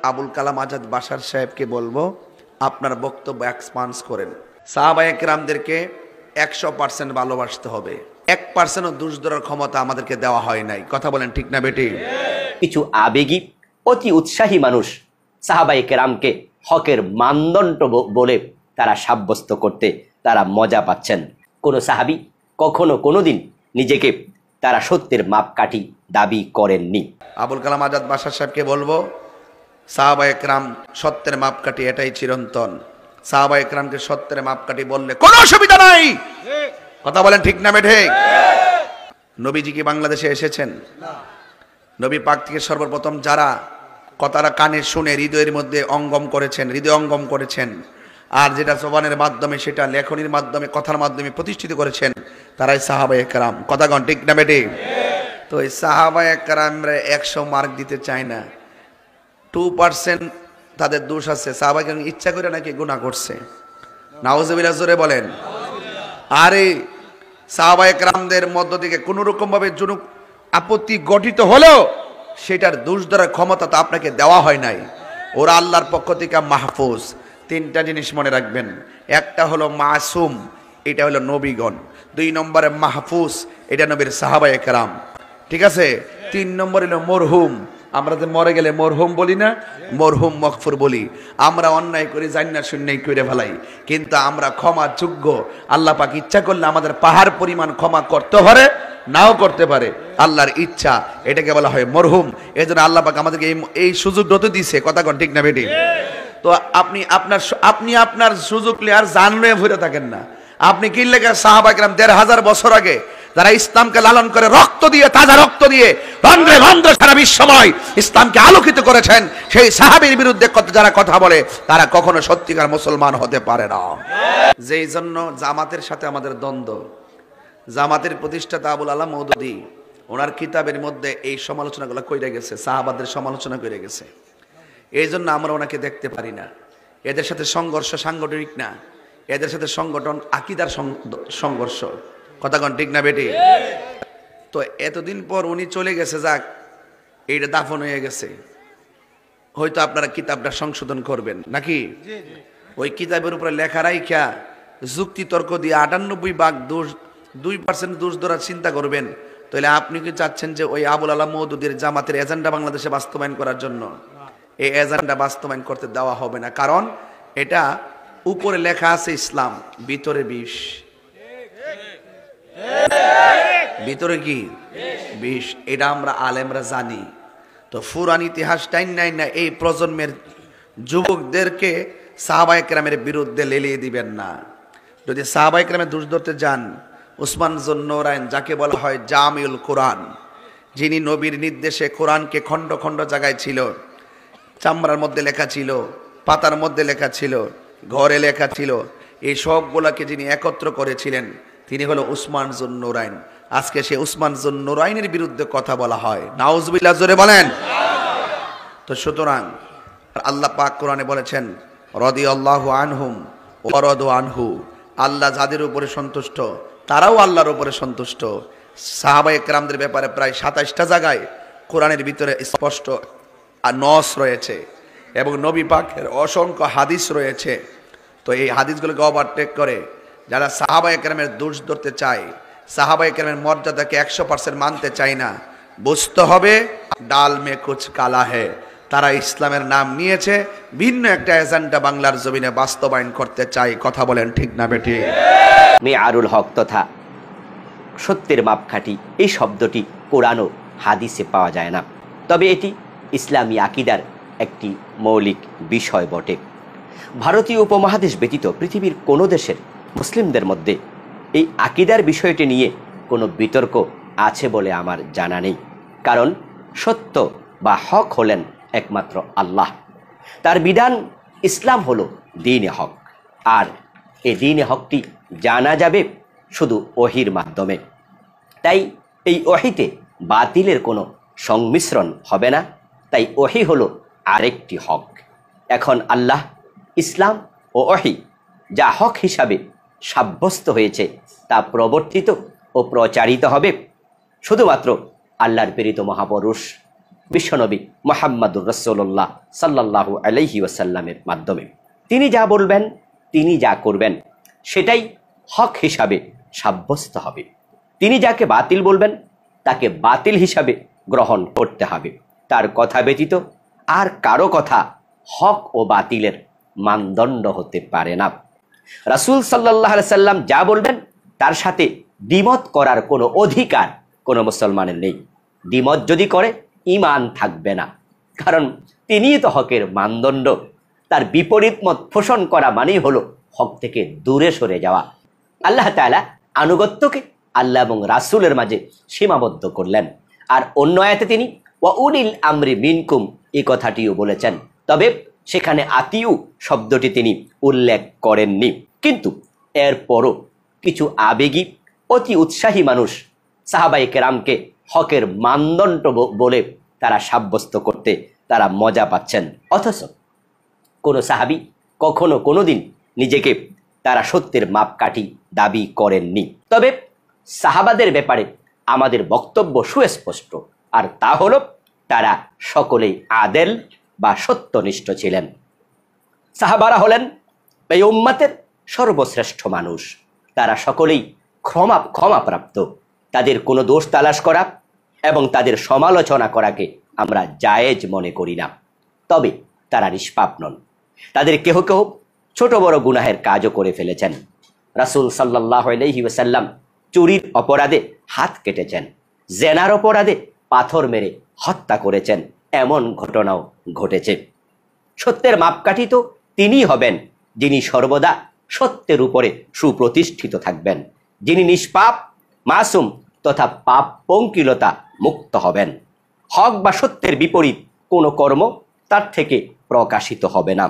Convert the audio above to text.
আবুল কালাম আজাদ বাশার সাহেবকে বলবো আপনার বক্তব্য এক্সপান্স করেন। সাহাবায়ে কেরামদেরকে 100% ভালোবাসতে হবে, 1%ও দোষ ধরার ক্ষমতা আমাদেরকে দেওয়া হয় নাই। কথা বলেন ঠিক না বেটি? কিছু আবেগী অতি উৎসাহী মানুষ সাহাবায়ে কেরামকে হকের মানদণ্ড বলে তারা সাব্যস্ত করতে তারা মজা পাচ্ছেন। কোনো সাহাবী কখনো কোনোদিন নিজেকে তারা সত্যের মাপকাঠি দাবি করেননি। আবুল কালাম আজাদ বাশার সাহেবকে বলবো সাহাবায়ে কেরাম সত্যের মাপকাঠি, এটাই চিরন্তন। সাহাবায়ে কেরামকে সত্যের মাপকাঠি বললে কোনো অসুবিধা নাই। কথা বলেন ঠিক না বেঠে? নবীজি কি বাংলাদেশে এসেছেন? নবী পাক থেকে সর্বপ্রথম যারা কথাটা কানে শুনে হৃদয়ের মধ্যে অঙ্গম করেছেন, হৃদয় অঙ্গম করেছেন, আর যেটা জবানের মাধ্যমে সেটা লেখনির মাধ্যমে কথার মাধ্যমে প্রতিষ্ঠিত করেছেন, তারাই সাহাবায়ে কেরাম। কথা কন ঠিক না বেঠে? তো এই সাহাবায়ে কেরামরা 100 মার্ক দিতে চায় না, 2% তাদের দোষ আছে। সাহাবায়ে কেরাম ইচ্ছা করে নাকি গুনাহ করছে? নাউজুবিল্লাহ জোরে বলেন। আরে সাহাবায়ে কেরামদের মধ্য থেকে কোন রকম ভাবে জুনুক আপত্তি গঠিত হলেও সেটার দোষ ধরার ক্ষমতা তো আপনাকে দেওয়া হয় নাই। ওরা আল্লাহর পক্ষ থেকে মাহফুজ। 3টা জিনিস মনে রাখবেন, একটা হলো মাসুম, এটা হলো নবীগণ। 2 নম্বরে মাহফুজ, এটা নবীর সাহাবায়ে কেরাম। ঠিক আছে? 3 নম্বর হলো মরহুম। আমরা যে মরে গেলে মরহুম বলি না, মরহুম মগফুর বলি। আমরা অন্যায় করি জানি না শূন্যই করে ফেলাই, কিন্তু আমরা ক্ষমা যোগ্য। আল্লাহ পাক ইচ্ছা করলে আমাদের পাহাড় পরিমাণ ক্ষমা করতে পারে, নাও করতে পারে, আল্লাহর ইচ্ছা। এটাকে বলা হয় মরহুম। এই জন্য আল্লাহ পাক আমাদেরকে এই সুযোগটা তো দিছে। কথা কন ঠিক না বেটি? তো আপনি আপনার সুযোগ আর জানলে ভরে থাকেন না। আপনি কি লেগে সাহাবায়ে কেরাম 1500 বছর আগে যারা ইসলামকে লালন করে রক্ত দিয়ে, তাজা রক্ত দিয়ে রন্ধ্রে রন্ধ্রে সারা বিশ্বময় ইসলামকে আলোকিত করেছেন, সেই সাহাবীর বিরুদ্ধে যারা কথা বলে তারা কখনো সত্যিকার মুসলমান হতে পারে না। যেই জন্য জামাতের সাথে আমাদের দ্বন্দ্ব। জামাতের প্রতিষ্ঠাতা আবুল আলা মওদুদী ওনার কিতাবের মধ্যে এই সমালোচনাগুলো কইরা গেছে, সাহাবাদের সমালোচনা করে গেছে। এই জন্য আমরা ওনাকে দেখতে পারি না। এদের সাথে সংঘর্ষ সাংগঠনিক না, এদের সাথে সংগঠন আকীদার সংঘর্ষ। কথা কন ঠিক না বেটি? তো এতদিন পর উনি চলে গেছে, যাক, এইটা দাফন হয়ে গেছে। হয়তো আপনারা কিতাবটা সংশোধন করবেন নাকি? ওই কিতাবের উপরে লেখা রাইখা যুক্তি তর্ক দিয়ে 98 ভাগ দোষ, 2% দোষ ধরার চিন্তা করবেন, তাহলে আপনি কি চাচ্ছেন যে ওই আবুল আলা মওদুদীর জামাতের এজেন্ডা বাংলাদেশে বাস্তবায়ন করার জন্য? এই এজেন্ডা বাস্তবায়ন করতে দেওয়া হবে না, কারণ এটা উপরে লেখা আছে ইসলাম, ভিতরে বিষ। ভিতরে কি বিষ? এটা আমরা আলেমরা জানি। তো পুরান ইতিহাস টাইম নাই না এই প্রজন্মের যুবকদেরকে সাহাবায়ে কেরামের বিরুদ্ধে লেলিয়ে দিবেন না। যদি সাহাবায়ে কেরামের দোষ ধরতে যান, উসমান যুন্নুরাইন যাকে বলা হয় জামিউল কোরআন, যিনি নবীর নির্দেশে কোরআনকে খণ্ড খণ্ড জায়গায় ছিল, চামড়ার মধ্যে লেখা ছিল, পাতার মধ্যে লেখা ছিল, ঘরে লেখা ছিল, এই সবগুলাকে যিনি একত্র করেছিলেন তিনি হলো উসমান যুন্নুরাইন। আজকে সে উসমান যুন্নুরাইনের বিরুদ্ধে কথা বলা হয়। নাউজুবিল্লাহ জোরে বলেন। তো সুতরাং আল্লাহ পাক কোরআনে বলেছেন রাদিয়াল্লাহু আনহুম ওয়া রাদু আনহু, আল্লাহ যাদের উপরে সন্তুষ্ট তারাও আল্লাহর উপরে সন্তুষ্ট। সাহাবায়ে কেরামদের ব্যাপারে প্রায় 27টা জায়গায় কোরআনের ভিতরে স্পষ্ট নস রয়েছে এবং নবী পাকের অসংখ্য হাদিস রয়েছে। তো এই হাদিসগুলোকে ওভারটেক করে যারা সাহাবায়ে কেরামের দোষ ধরতে চায়, সাহাবায়ে কেরামের মর্যাদাকে 100% মানতে চায় না, বুঝতে হবে ডাল মে কুছ কালা হে। তারা ইসলামের নাম নিয়েছে, ভিন্ন একটা এজেন্ডা বাংলার জমিনে বাস্তবায়ন করতে চায়। কথা বলেন ঠিক না বেটি? মেআরুল হক তথা সত্যের মাপকাঠি এই শব্দটি কোরআন ও হাদিসে পাওয়া যায় না, তবে এটি ইসলামী আকীদার একটি মৌলিক বিষয় বটে। ভারতীয় উপমহাদেশ ব্যতীত পৃথিবীর কোনো দেশের মুসলিমদের মধ্যে এই আকীদার বিষয়টি নিয়ে কোনো বিতর্ক আছে বলে আমার জানা নেই, কারণ সত্য বা হক হলেন একমাত্র আল্লাহ। তার বিধান ইসলাম হলো দ্বীনে হক, আর এই দ্বীনে হকটি জানা যাবে শুধু ওহীর মাধ্যমে। তাই এই ওহীতে বাতিলের কোনো সংমিশ্রণ হবে না, তাই ওহী হলো আরেকটি হক। এখন আল্লাহ, ইসলাম ও ওহী যা হক হিসাবে সাব্যস্ত হয়েছে তা প্রবর্তিত ও প্রচারিত হবে শুধুমাত্র আল্লাহর প্রেরিত মহাপুরুষ বিশ্বনবী মুহাম্মদুর রাসূলুল্লাহ সাল্লাল্লাহু আলাইহি ওয়াসাল্লামের মাধ্যমে। তিনি যা বলবেন, তিনি যা করবেন, সেটাই হক হিসাবে সাব্যস্ত হবে। তিনি যাকে বাতিল বলবেন, তাকে বাতিল হিসাবে গ্রহণ করতে হবে। তার কথা ব্যতীত আর কারো কথা হক ও বাতিলের মানদণ্ড হতে পারে না। রাসূল সাল্লাল্লাহু আলাইহি সাল্লাম যা বলবেন, তার সাথে দ্বিমত করার কোনো অধিকার কোনো মুসলমানের নেই। দ্বিমত যদি করে, ঈমান থাকবে না, কারণ তিনিই তো হকের মানদণ্ড। তার বিপরীত মত পোষণ করা মানেই হলো হক থেকে দূরে সরে যাওয়া। আল্লাহ তাআলা আনুগত্যকে আল্লাহ এবং রাসূলের মাঝে সীমাবদ্ধ করলেন। আর অন্য আয়াতে তিনি ওয়া উলিল আমরি মিনকুম এই কথাটিও বলেছেন, তবে সেখানে আতিউ শব্দটি তিনি উল্লেখ করেননি। কিন্তু এরপরও কিছু আবেগী অতি উৎসাহী মানুষ সাহাবায়ে কেরামকে হকের মানদণ্ড বলে তারা সাব্যস্ত করতে তারা মজা পাচ্ছেন। অথচ কোনো সাহাবী কখনো কোনোদিন নিজেকে তারা সত্যের মাপকাঠি দাবি করেননি। তবে সাহাবাদের ব্যাপারে আমাদের বক্তব্য সুস্পষ্ট, আর তা হলো তারা সকলেই আদেল বা সত্যনিষ্ঠ ছিলেন। সাহাবারা হলেন এই উম্মতের সর্বশ্রেষ্ঠ মানুষ। তারা সকলেই ক্ষমাপ্রাপ্ত। তাদের কোনো দোষ তালাশ করা এবং তাদের সমালোচনা করাকে আমরা জায়েজ মনে করি না। তবে তারা নিষ্পাপ নন। তাদের কেহ কেহ ছোট বড় গুনাহের কাজও করে ফেলেছেন। রাসূল সাল্লাল্লাহু আলাইহি ওয়াসাল্লাম চুরির অপরাধে হাত কেটেছেন, জেনার অপরাধে পাথর মেরে হত্যা করেছেন, এমন ঘটনাও ঘটেছে। সত্যের মাপকাঠি তো তিনিই হবেন যিনি সর্বদা সত্যের উপরে সুপ্রতিষ্ঠিত থাকবেন, যিনি নিষ্পাপ, মাসুম তথা পাপ পঙ্কিলতা মুক্ত হবেন। হক বা সত্যের বিপরীত কোনো কর্ম তার থেকে প্রকাশিত হবে না।